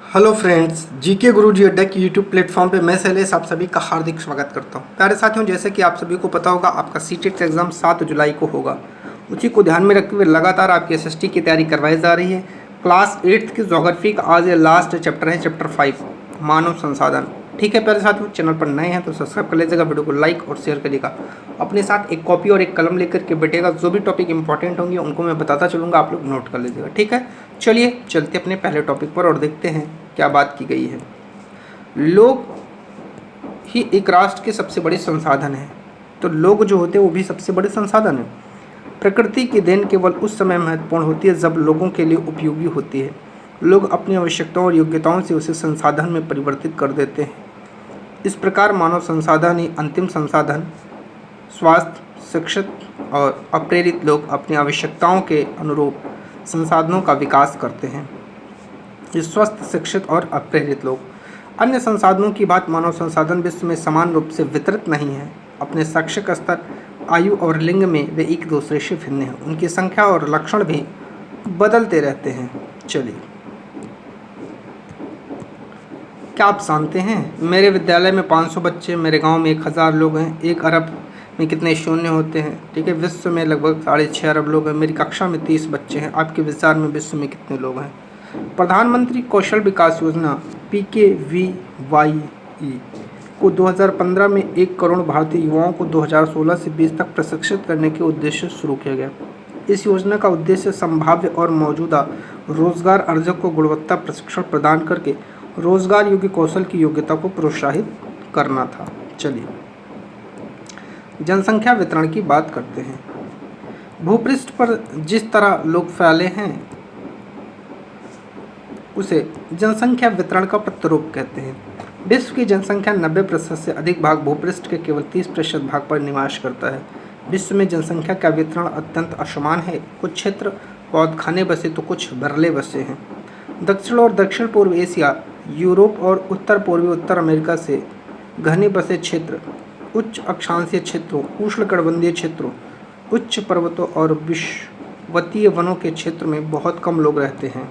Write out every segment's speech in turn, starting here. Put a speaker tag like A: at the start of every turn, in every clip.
A: Hello friends, GK गुरु जी अड्डा की YouTube platform पे मैं शैलेश आप सभी का हार्दिक स्वागत करता हूँ। प्यारे साथियों, जैसे कि आप सभी को पता होगा, आपका सीटेट का एग्ज़ाम 7 जुलाई को होगा। उसी को ध्यान में रखते हुए लगातार आपकी एसएसटी की तैयारी करवाई जा रही है। क्लास 8th की ज्योग्राफी का आज ये लास्ट चैप्टर है, चैप्टर 5 मानव संसाधन। ठीक है प्यारे साथियों, चैनल पर नए हैं तो सब्सक्राइब कर लीजिएगा, वीडियो को लाइक और शेयर करिएगा। अपने साथ एक कॉपी और एक कलम लेकर के बैठेगा। जो भी टॉपिक इंपॉर्टेंट होंगे उनको मैं बताता चलूँगा, आप लोग नोट कर लीजिएगा। ठीक है, चलिए चलते अपने पहले टॉपिक पर और देखते हैं क्या बात की गई है। लोग ही एक राष्ट्र के सबसे बड़े संसाधन हैं, तो लोग जो होते हैं वो भी सबसे बड़े संसाधन हैं। प्रकृति की देन केवल उस समय महत्वपूर्ण होती है जब लोगों के लिए उपयोगी होती है। लोग अपनी आवश्यकताओं और योग्यताओं से उसे संसाधन में परिवर्तित कर देते हैं। इस प्रकार मानव संसाधन ही अंतिम संसाधन, स्वास्थ्य, शिक्षित और अप्रेरित लोग अपनी आवश्यकताओं के अनुरूप संसाधनों का विकास करते हैं। स्वस्थ, शिक्षित और अप्रेरित लोग। अन्य संसाधनों की बात मानव संसाधन विश्व में समान रूप से वितरित नहीं है। अपने शैक्षिक स्तर, आयु और लिंग में वे एक दूसरे से भिन्न हैं। उनकी संख्या और लक्षण भी बदलते रहते हैं। चलिए, क्या आप जानते हैं मेरे विद्यालय में 500 बच्चे, मेरे गांव में 1000 लोग हैं। 1 अरब में कितने शून्य होते हैं? ठीक है, विश्व में लगभग 6.5 अरब लोग हैं। मेरी कक्षा में 30 बच्चे हैं। आपके विचार में विश्व में कितने लोग हैं? प्रधानमंत्री कौशल विकास योजना PKVYE को 2015 में 1 करोड़ भारतीय युवाओं को 2016 से 20 तक प्रशिक्षित करने के उद्देश्य से शुरू किया गया। इस योजना का उद्देश्य संभाव्य और मौजूदा रोजगार अर्जक को गुणवत्ता प्रशिक्षण प्रदान करके रोजगार योग्य कौशल की योग्यता को प्रोत्साहित करना था। चलिए, जनसंख्या वितरण की बात करते हैं। भूपृष्ठ पर जिस तरह लोग फैले हैं उसे जनसंख्या वितरण का प्रतिरूप कहते हैं। विश्व की जनसंख्या 90% से अधिक भाग भूपृष्ठ के केवल 30% भाग पर निवास करता है। विश्व में जनसंख्या का वितरण अत्यंत असमान है। कुछ क्षेत्र पौधखाने बसे तो कुछ बरले बसे हैं। दक्षिण और दक्षिण पूर्व एशिया, यूरोप और उत्तर पूर्वी उत्तर अमेरिका से घने बसे क्षेत्र, उच्च अक्षांशीय क्षेत्रों, उष्णकटिबंधीय क्षेत्रों, उच्च पर्वतों और विषुवतीय वनों के क्षेत्र में बहुत कम लोग रहते हैं।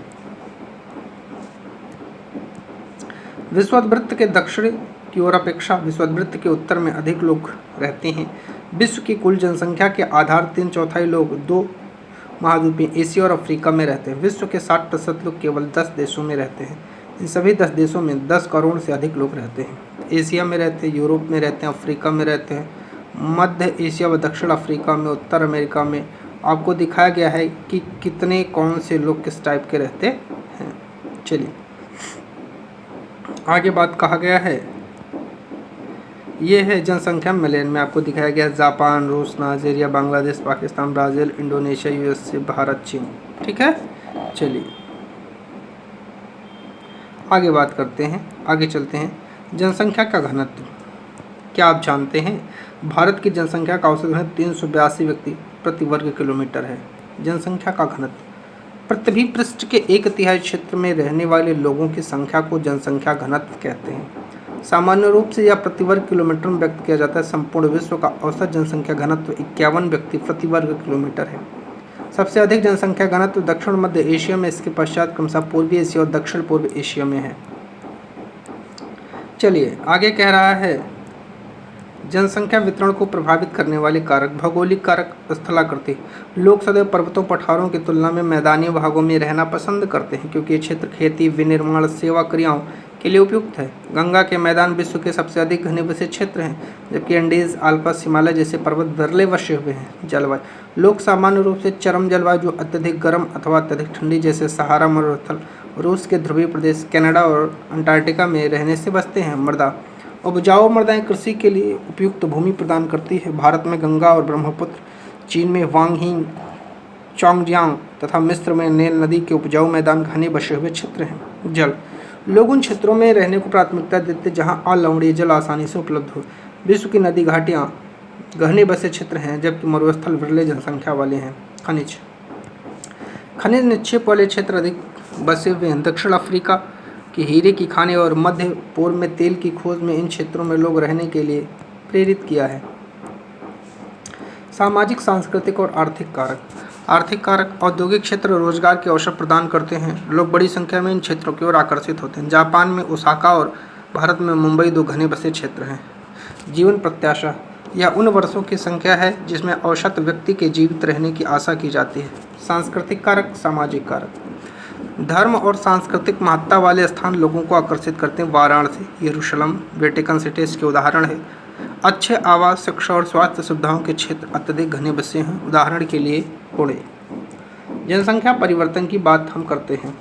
A: विषुवत के दक्षिण की ओर अपेक्षा विषुवत के उत्तर में अधिक लोग रहते हैं। विश्व की कुल जनसंख्या के आधार 3/4 लोग 2 महाद्वीपीय एशिया और अफ्रीका में रहते हैं। विश्व के 60% लोग केवल 10 देशों में रहते हैं। इन सभी 10 देशों में 10 करोड़ से अधिक लोग रहते हैं। एशिया में रहते हैं, यूरोप में रहते हैं, अफ्रीका में रहते हैं, मध्य एशिया व दक्षिण अफ्रीका में, उत्तर अमेरिका में। आपको दिखाया गया है कि कितने कौन से लोग किस टाइप के रहते हैं। चलिए, आगे बात कहा गया है, ये है जनसंख्या मिलियन में। आपको दिखाया गया जापान, रूस, Nigeria, Bangladesh, Pakistan, Brazil, Indonesia, USA, Bharat, चीन। ठीक है, चलिए आगे बात करते हैं, आगे चलते हैं। जनसंख्या का घनत्व। क्या आप जानते हैं भारत की जनसंख्या का औसत घनत्व 382 व्यक्ति प्रति वर्ग किलोमीटर है। जनसंख्या का घनत्व पृथ्वी पृष्ठ के 1/3 क्षेत्र में रहने वाले लोगों की संख्या को जनसंख्या घनत्व कहते हैं। सामान्य रूप से यह प्रति वर्ग किलोमीटर में व्यक्त किया जाता है। संपूर्ण विश्व का औसत जनसंख्या घनत्व 51 व्यक्ति प्रति वर्ग किलोमीटर है। सबसे अधिक जनसंख्या घनत्व दक्षिण मध्य एशिया में, इसके पश्चात क्रमशः पूर्वी एशिया और दक्षिण पूर्व एशिया में है। चलिए, आगे कह रहा है जनसंख्या वितरण को प्रभावित करने वाले कारक। भौगोलिक कारक। स्थलाकृति। लोग सदैव पर्वतों, पठारों की तुलना में मैदानी भागों में रहना पसंद करते हैं क्योंकि ये क्षेत्र खेती, विनिर्माण, सेवा क्रियाओं के लिए उपयुक्त है। गंगा के मैदान विश्व के सबसे अधिक घने बसे क्षेत्र हैं, जबकि एंडीज, आल्प्स, हिमालय जैसे पर्वत विरले बसे हुए हैं। जलवायु। लोग सामान्य रूप से चरम जलवायु जो अत्यधिक गर्म अथवा अत्यधिक ठंडी जैसे सहारा मरुस्थल, रूस के ध्रुवीय प्रदेश, कनाडा और अंटार्कटिका में रहने से बचते हैं। मृदा। उपजाऊ मृदाएं कृषि के लिए उपयुक्त भूमि प्रदान करती है। भारत में गंगा और ब्रह्मपुत्र, चीन में वांगही, चोंगजियांग तथा मिस्र में नील नदी के उपजाऊ मैदान घने बसे हुए क्षेत्र हैं। जल। लोग उन क्षेत्रों में रहने को प्राथमिकता देते जहां अलवणीय जल आसानी से उपलब्ध हो। विश्व की नदी घाटियां घने बसे क्षेत्र हैं, जबकि मरुस्थल विरले जनसंख्या वाले हैं। खनिज। खनिज निक्षेप वाले क्षेत्र अधिक बसे हुए हैं। दक्षिण अफ्रीका कि हीरे की खानें और मध्य पूर्व में तेल की खोज में इन क्षेत्रों में लोग रहने के लिए प्रेरित किया है। सामाजिक, सांस्कृतिक और आर्थिक कारक। आर्थिक कारक, औद्योगिक क्षेत्र रोजगार के अवसर प्रदान करते हैं। लोग बड़ी संख्या में इन क्षेत्रों की ओर आकर्षित होते हैं। जापान में ओसाका और भारत में मुंबई दो घने बसे क्षेत्र हैं। जीवन प्रत्याशा, यह उन वर्षों की संख्या है जिसमें औसत व्यक्ति के जीवित रहने की आशा की जाती है। सांस्कृतिक कारक, सामाजिक कारक, धर्म और सांस्कृतिक महत्ता वाले स्थान लोगों को आकर्षित करते हैं। वाराणसी, यरूशलेम, वेटिकन सिटी इसके उदाहरण है। अच्छे आवास, शिक्षा और स्वास्थ्य सुविधाओं के क्षेत्र अत्यधिक घने बसे हैं। उदाहरण के लिए पुणे। जनसंख्या परिवर्तन की बात हम करते हैं।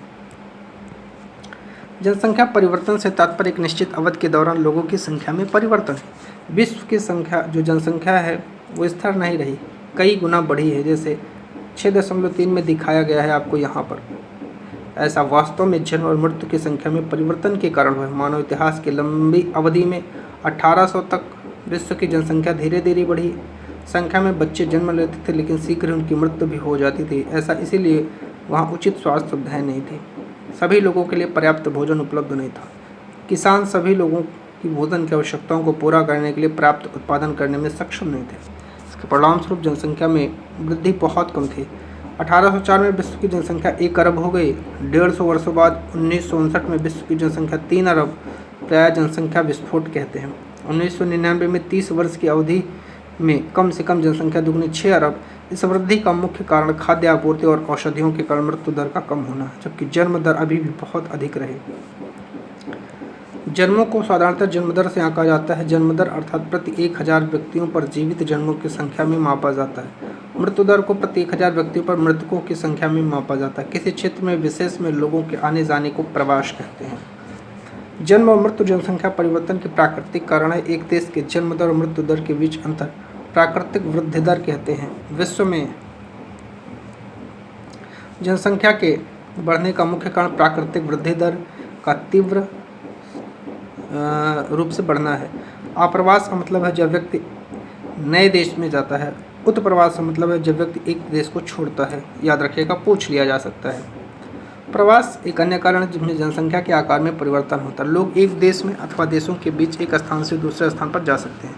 A: जनसंख्या परिवर्तन से तात्पर्य एक निश्चित अवधि के दौरान लोगों की संख्या में परिवर्तन है। विश्व की संख्या जो जनसंख्या है वो स्थिर नहीं रही, कई गुना बढ़ी है, जैसे 6.3 में दिखाया गया है आपको यहाँ पर। ऐसा वास्तव में जन्म और मृत्यु की संख्या में परिवर्तन के कारण हुआ है। मानव इतिहास की लंबी अवधि में 1800 तक विश्व की जनसंख्या धीरे धीरे बढ़ी। संख्या में बच्चे जन्म लेते थे लेकिन शीघ्र उनकी मृत्यु भी हो जाती थी। ऐसा इसीलिए वहाँ उचित स्वास्थ्य सुविधाएं नहीं थी। सभी लोगों के लिए पर्याप्त भोजन उपलब्ध नहीं था। किसान सभी लोगों की भोजन की आवश्यकताओं को पूरा करने के लिए पर्याप्त उत्पादन करने में सक्षम नहीं थे। इसके परिणामस्वरूप जनसंख्या में वृद्धि बहुत कम थी। 1804 में विश्व की जनसंख्या 1 अरब हो गई। 150 वर्षों बाद 1959 में विश्व की जनसंख्या 3 अरब, प्रायः जनसंख्या विस्फोट कहते हैं। 1999 में 30 वर्ष की अवधि में कम से कम जनसंख्या दुगनी 6 अरब। इस वृद्धि का मुख्य कारण खाद्य आपूर्ति और औषधियों के कारण मृत्यु दर का कम होना है, जबकि जन्म दर अभी भी बहुत अधिक रहे। जन्मों को साधारणतः जन्म दर से आंका जाता है। जन्म दर अर्थात प्रति 1000 व्यक्तियों पर जीवित जन्मों की संख्या में मापा जाता है। मृत्यु दर को प्रति 1000 व्यक्तियों पर मृतकों की संख्या में मापा जाता है। किसी क्षेत्र में विशेष में लोगों के आने जाने को प्रवास कहते हैं। जन्म और मृत्यु जनसंख्या परिवर्तन के प्राकृतिक कारण है। एक देश के जन्म दर और मृत्यु दर के बीच अंतर प्राकृतिक वृद्धि दर कहते हैं। विश्व में जनसंख्या के बढ़ने का मुख्य कारण प्राकृतिक वृद्धि दर का तीव्र रूप से बढ़ना है। आप्रवास का मतलब है जब व्यक्ति नए देश में जाता है। उत्प्रवास का मतलब है जब व्यक्ति एक देश को छोड़ता है। याद रखिएगा, पूछ लिया जा सकता है। प्रवास एक अन्य कारण है जिसमें जनसंख्या के आकार में परिवर्तन होता है। लोग एक देश में अथवा देशों के बीच एक स्थान से दूसरे स्थान पर जा सकते हैं।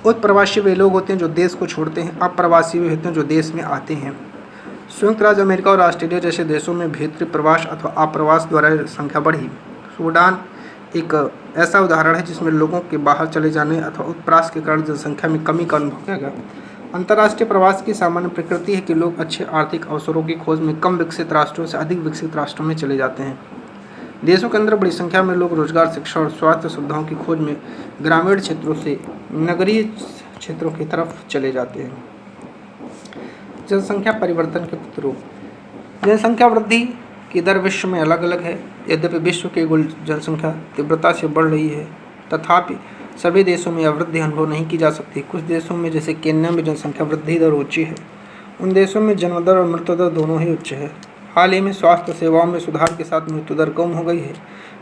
A: उत्प्रवासी वे लोग होते हैं जो देश को छोड़ते हैं। अप्रवासी वे होते हैं जो देश में आते हैं। संयुक्त राज्य अमेरिका और ऑस्ट्रेलिया जैसे देशों में भीतरी प्रवास अथवा आप्रवास द्वारा संख्या बढ़ी। सूडान एक ऐसा उदाहरण है जिसमें लोगों के बाहर चले जाने अथवा उत्प्रास के कारण जनसंख्या में कमी का अनुभव किया गया। अंतर्राष्ट्रीय प्रवास की सामान्य प्रकृति है कि लोग अच्छे आर्थिक अवसरों की खोज में कम विकसित राष्ट्रों से अधिक विकसित राष्ट्रों में चले जाते हैं। देशों के अंदर बड़ी संख्या में लोग रोजगार, शिक्षा और स्वास्थ्य सुविधाओं की खोज में ग्रामीण क्षेत्रों से नगरीय क्षेत्रों की तरफ चले जाते हैं। जनसंख्या परिवर्तन के प्रतिरूप, जनसंख्या वृद्धि की दर विश्व में अलग अलग है। यद्यपि विश्व की कुल जनसंख्या तीव्रता से बढ़ रही है, तथापि सभी देशों में यह वृद्धि अनुभव नहीं की जा सकती। कुछ देशों में जैसे केन्या में जनसंख्या वृद्धि दर ऊँची है। उन देशों में जन्म दर और मृत्यु दर दोनों ही उच्च है। हाल ही में स्वास्थ्य सेवाओं में सुधार के साथ मृत्यु दर कम हो गई है,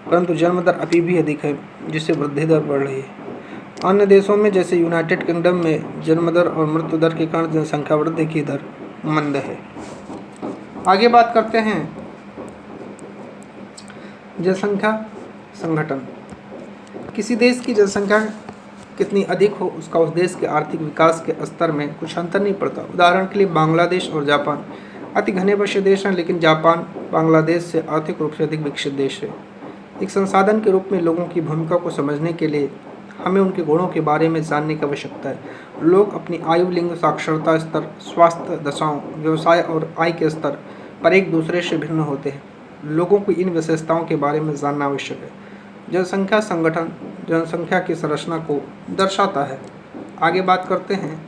A: परंतु जन्म दर अभी भी अधिक है, जिससे वृद्धि दर बढ़ रही है। अन्य देशों में जैसे यूनाइटेड किंगडम में जन्म दर और मृत्यु दर के कारण जनसंख्या वृद्धि की दर मंद है। आगे बात करते हैं जनसंख्या संगठन। किसी देश की जनसंख्या कितनी अधिक हो उसका उस देश के आर्थिक विकास के स्तर में कुछ अंतर नहीं पड़ता। उदाहरण के लिए बांग्लादेश और जापान अति घने बसे देश हैं, लेकिन जापान बांग्लादेश से आर्थिक रूप से अधिक विकसित देश है। एक संसाधन के रूप में लोगों की भूमिका को समझने के लिए हमें उनके गुणों के बारे में जानने की आवश्यकता है। लोग अपनी आयु, लिंग, साक्षरता स्तर, स्वास्थ्य दशाओं, व्यवसाय और आय के स्तर पर एक दूसरे से भिन्न होते हैं। लोगों को इन विशेषताओं के बारे में जानना आवश्यक है। जनसंख्या संगठन जनसंख्या की संरचना को दर्शाता है। आगे बात करते हैं,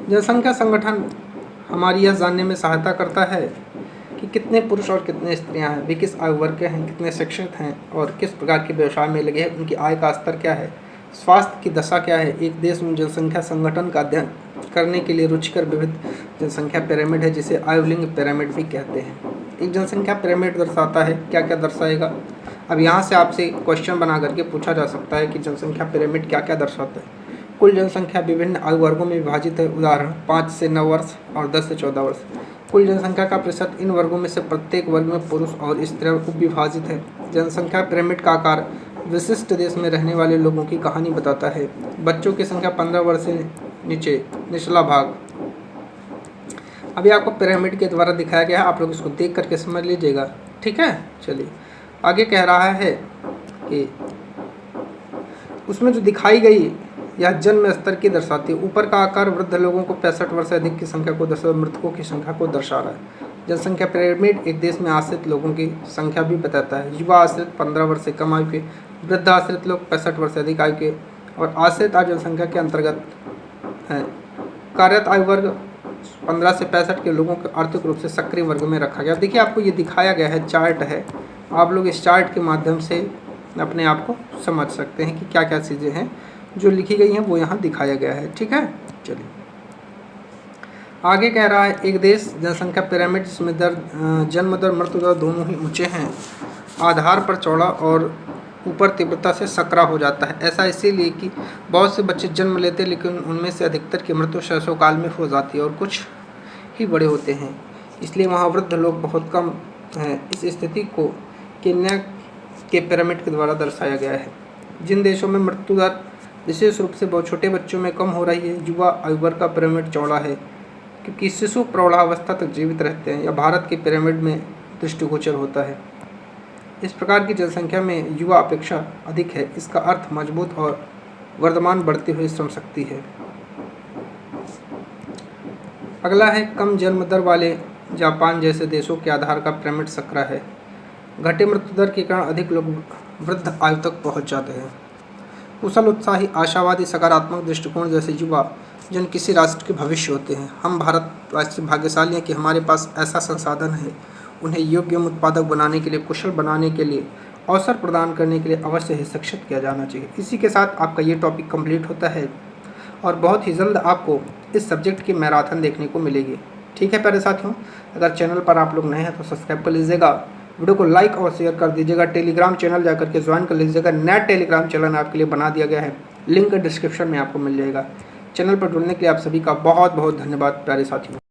A: जनसंख्या संगठन हमारी यह जानने में सहायता करता है कि कितने पुरुष और कितने स्त्रियां हैं, वे किस आयु वर्ग के हैं, कितने शिक्षित हैं और किस प्रकार के व्यवसाय में लगे हैं, उनकी आय का स्तर क्या है, स्वास्थ्य की दशा क्या है। एक देश में जनसंख्या संगठन का अध्ययन करने के लिए रुचिकर विविध जनसंख्या पिरामिड है, जिसे आयुलिंग पिरामिड भी कहते हैं। एक जनसंख्या पिरामिड दर्शाता है, क्या क्या दर्शाएगा। अब यहाँ से आपसे क्वेश्चन बना करके पूछा जा सकता है कि जनसंख्या पिरामिड क्या क्या दर्शाता है। कुल जनसंख्या विभिन्न आयु वर्गों में विभाजित है। उदाहरण 5 से 9 वर्ष और 10 से 14 वर्ष। कुल जनसंख्या का प्रतिशत इन वर्गों में से प्रत्येक वर्ग में पुरुष और स्त्रियां उपविभाजित है। जनसंख्या पिरामिड का आकार विशिष्ट देश में रहने वाले लोगों की कहानी बताता है। बच्चों की संख्या 15 वर्ष से नीचे निचला भाग अभी आपको पिरामिड के द्वारा दिखाया गया है, आप लोग इसको देख करके समझ लीजिएगा, ठीक है। चलिए आगे कह रहा है कि उसमें जो दिखाई गई यह जन्म स्तर की दर्शाती है। ऊपर का आकार वृद्ध लोगों को 65 वर्ष से अधिक की संख्या को दर्शा, मृतकों की संख्या को दर्शा रहा है। जनसंख्या पिरामिड एक देश में आश्रित लोगों की संख्या भी बताता है। युवा आश्रित 15 वर्ष से कम आयु के, वृद्ध आश्रित लोग 65 वर्ष से अधिक आयु के और आश्रित आयु जनसंख्या के अंतर्गत हैं। कार्यरत आयु वर्ग 15 से 65 के लोगों को आर्थिक रूप से सक्रिय वर्ग में रखा गया। देखिए आपको ये दिखाया गया है, चार्ट है, आप लोग इस चार्ट के माध्यम से अपने आप को समझ सकते हैं कि क्या क्या चीज़ें हैं जो लिखी गई हैं वो यहाँ दिखाया गया है, ठीक है। चलिए आगे कह रहा है, एक देश जनसंख्या पिरामिड जिसमें जन्म दर मृत्यु दर दोनों ही ऊंचे हैं, आधार पर चौड़ा और ऊपर तीव्रता से सकरा हो जाता है। ऐसा इसीलिए कि बहुत से बच्चे जन्म लेते हैं लेकिन उनमें से अधिकतर की मृत्यु शैशव काल में हो जाती है और कुछ ही बड़े होते हैं, इसलिए वहाँ वृद्ध लोग बहुत कम हैं। इस स्थिति को केन्या के पिरामिड के द्वारा दर्शाया गया है। जिन देशों में मृत्यु दर विशेष रूप से बहुत छोटे बच्चों में कम हो रही है, युवा आयु वर्ग का पिरामिड चौड़ा है क्योंकि शिशु प्रौढ़ावस्था तक जीवित रहते हैं, या भारत के पिरामिड में दृष्टिगोचर होता है। इस प्रकार की जनसंख्या में युवा अपेक्षा अधिक है। इसका अर्थ मजबूत और वर्तमान बढ़ती हुई श्रम शक्ति है। अगला है, कम जन्म दर वाले जापान जैसे देशों के आधार का पिरामिड सकरा है। घटे मृत्यु दर के कारण अधिक लोग वृद्ध आयु तक पहुंच जाते हैं। कुशल, उत्साही, आशावादी, सकारात्मक दृष्टिकोण जैसे युवा जन किसी राष्ट्र के भविष्य होते हैं। हम भारतवासी भाग्यशाली हैं कि हमारे पास ऐसा संसाधन है। उन्हें योग्य उत्पादक बनाने के लिए, कुशल बनाने के लिए, अवसर प्रदान करने के लिए अवश्य ही शिक्षित किया जाना चाहिए। इसी के साथ आपका ये टॉपिक कंप्लीट होता है और बहुत ही जल्द आपको इस सब्जेक्ट की मैराथन देखने को मिलेगी, ठीक है प्यारे साथियों। अगर चैनल पर आप लोग नए हैं तो सब्सक्राइब कर लीजिएगा, वीडियो को लाइक और शेयर कर दीजिएगा। टेलीग्राम चैनल जाकर के ज्वाइन कर लीजिएगा। नया टेलीग्राम चैनल आपके लिए बना दिया गया है, लिंक डिस्क्रिप्शन में आपको मिल जाएगा। चैनल पर जुड़ने के लिए आप सभी का बहुत बहुत धन्यवाद प्यारे साथियों।